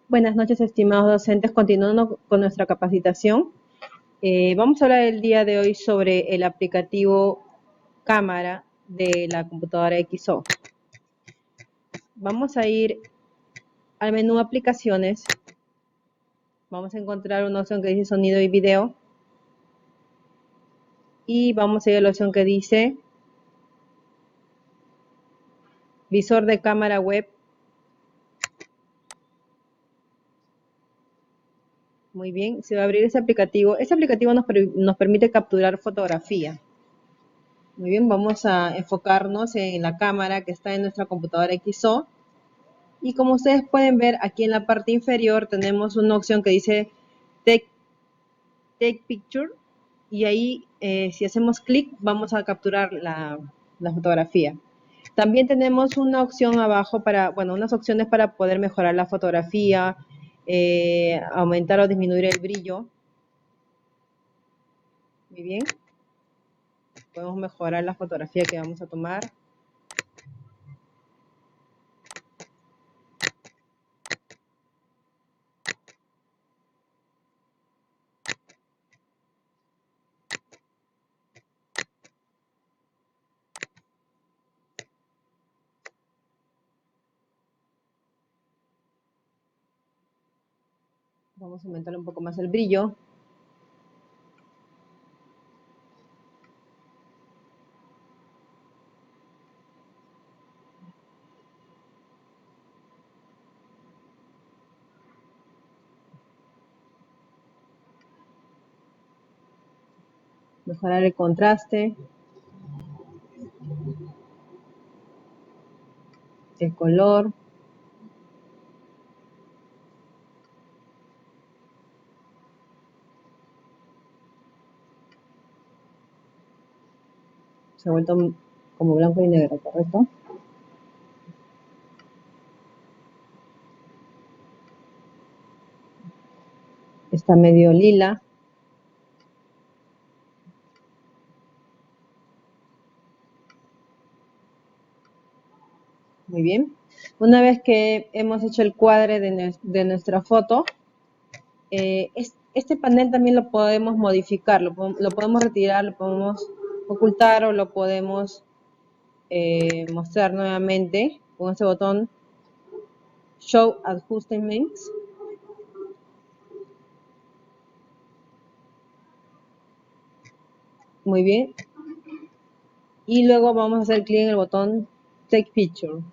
Buenas noches, estimados docentes. Continuando con nuestra capacitación, vamos a hablar el día de hoy sobre el aplicativo cámara de la computadora XO. Vamos a ir al menú aplicaciones. Vamos a encontrar una opción que dice sonido y video. Y vamos a ir a la opción que dice visor de cámara web. Muy bien, se va a abrir ese aplicativo. Este aplicativo nos permite capturar fotografía. Muy bien, vamos a enfocarnos en la cámara que está en nuestra computadora XO. Y como ustedes pueden ver, aquí en la parte inferior tenemos una opción que dice Take Picture. Y ahí, si hacemos clic, vamos a capturar la fotografía. También tenemos una opción abajo unas opciones para poder mejorar la fotografía, aumentar o disminuir el brillo. Muy bien. Podemos mejorar la fotografía que vamos a tomar. Vamos a aumentar un poco más el brillo. Mejorar el contraste, el color. Se ha vuelto como blanco y negro, ¿correcto? Está medio lila. Muy bien. Una vez que hemos hecho el cuadre de nuestra foto, este panel también lo podemos modificar, lo podemos retirar, lo podemos ocultar o lo podemos mostrar nuevamente con este botón Show Adjustments. Muy bien. Y luego vamos a hacer clic en el botón Take Picture.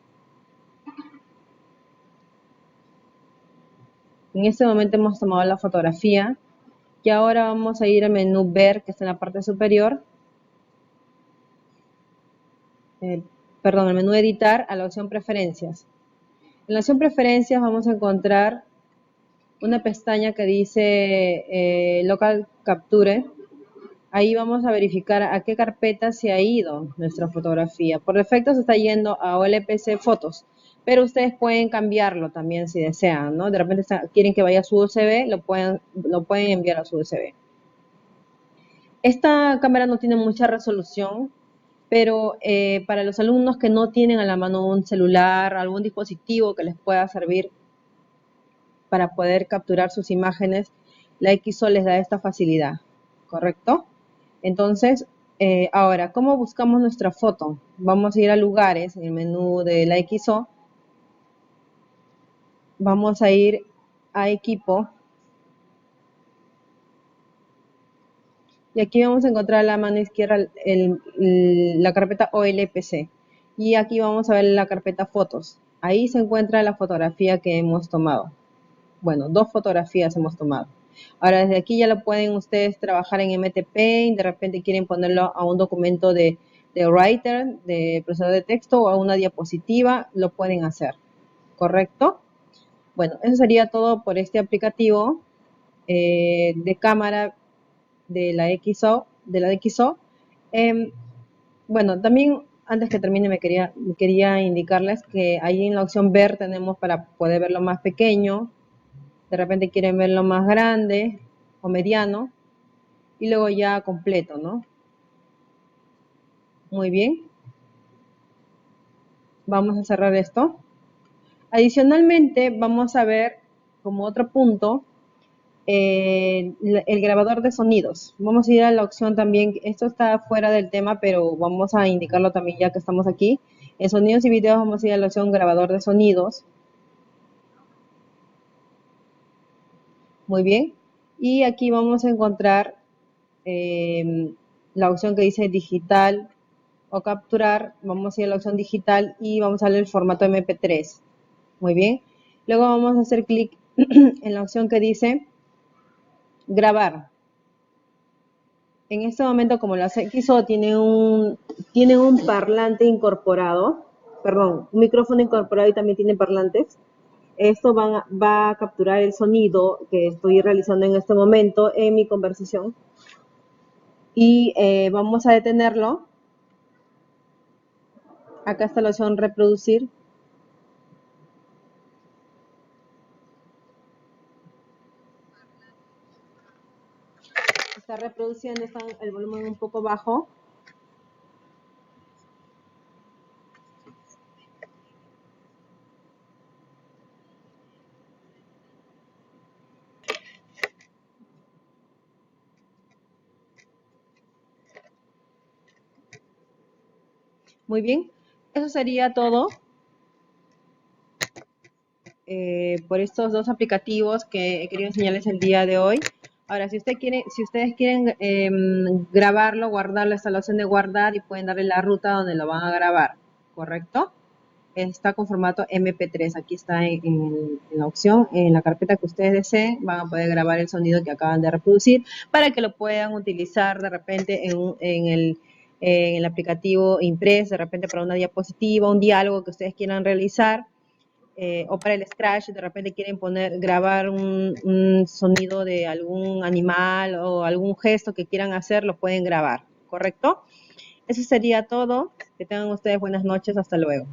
En este momento hemos tomado la fotografía y ahora vamos a ir al menú Ver, que está en la parte superior. El menú Editar, a la opción Preferencias. En la opción Preferencias vamos a encontrar una pestaña que dice Local Capture. Ahí vamos a verificar a qué carpeta se ha ido nuestra fotografía. Por defecto se está yendo a OLPC Fotos, pero ustedes pueden cambiarlo también si desean, ¿no? De repente quieren que vaya a su USB, lo pueden enviar a su USB. Esta cámara no tiene mucha resolución, pero para los alumnos que no tienen a la mano un celular, algún dispositivo que les pueda servir para poder capturar sus imágenes, la XO les da esta facilidad, ¿correcto? Entonces, ahora, ¿cómo buscamos nuestra foto? Vamos a ir a lugares, en el menú de la XO, vamos a ir a equipo, y aquí vamos a encontrar a la mano izquierda la carpeta OLPC, y aquí vamos a ver la carpeta fotos. Ahí se encuentra la fotografía que hemos tomado. Bueno, 2 fotografías hemos tomado. Ahora desde aquí ya lo pueden ustedes trabajar en MT Paint, de repente quieren ponerlo a un documento de Writer, de procesador de texto o a una diapositiva, lo pueden hacer, ¿correcto? Bueno, eso sería todo por este aplicativo de cámara de la XO. Bueno, también antes que termine quería indicarles que ahí en la opción ver tenemos para poder verlo más pequeño, de repente quieren verlo más grande o mediano y luego ya completo, ¿no? Muy bien. Vamos a cerrar esto. Adicionalmente, vamos a ver como otro punto el grabador de sonidos. Vamos a ir a la opción también, esto está fuera del tema, pero vamos a indicarlo también ya que estamos aquí. En sonidos y videos vamos a ir a la opción grabador de sonidos. Muy bien. Y aquí vamos a encontrar la opción que dice digital o capturar. Vamos a ir a la opción digital y vamos a darle el formato MP3. Muy bien. Luego vamos a hacer clic en la opción que dice grabar. En este momento, como las XO tienen un parlante incorporado, perdón, un micrófono incorporado y también tienen parlantes, esto va a capturar el sonido que estoy realizando en este momento en mi conversación y vamos a detenerlo. Acá está la opción reproducir. Está reproduciendo, está el volumen un poco bajo. Muy bien, eso sería todo por estos dos aplicativos que he querido enseñarles el día de hoy. Ahora, si ustedes quieren grabarlo, guardarlo, está la opción de guardar y pueden darle la ruta donde lo van a grabar, ¿correcto? Está con formato MP3, aquí está en la opción, en la carpeta que ustedes deseen, van a poder grabar el sonido que acaban de reproducir para que lo puedan utilizar de repente en el aplicativo Impress, de repente para una diapositiva, un diálogo que ustedes quieran realizar. O para el Scratch, de repente quieren grabar un sonido de algún animal o algún gesto que quieran hacer, lo pueden grabar, ¿correcto? Eso sería todo. Que tengan ustedes buenas noches. Hasta luego.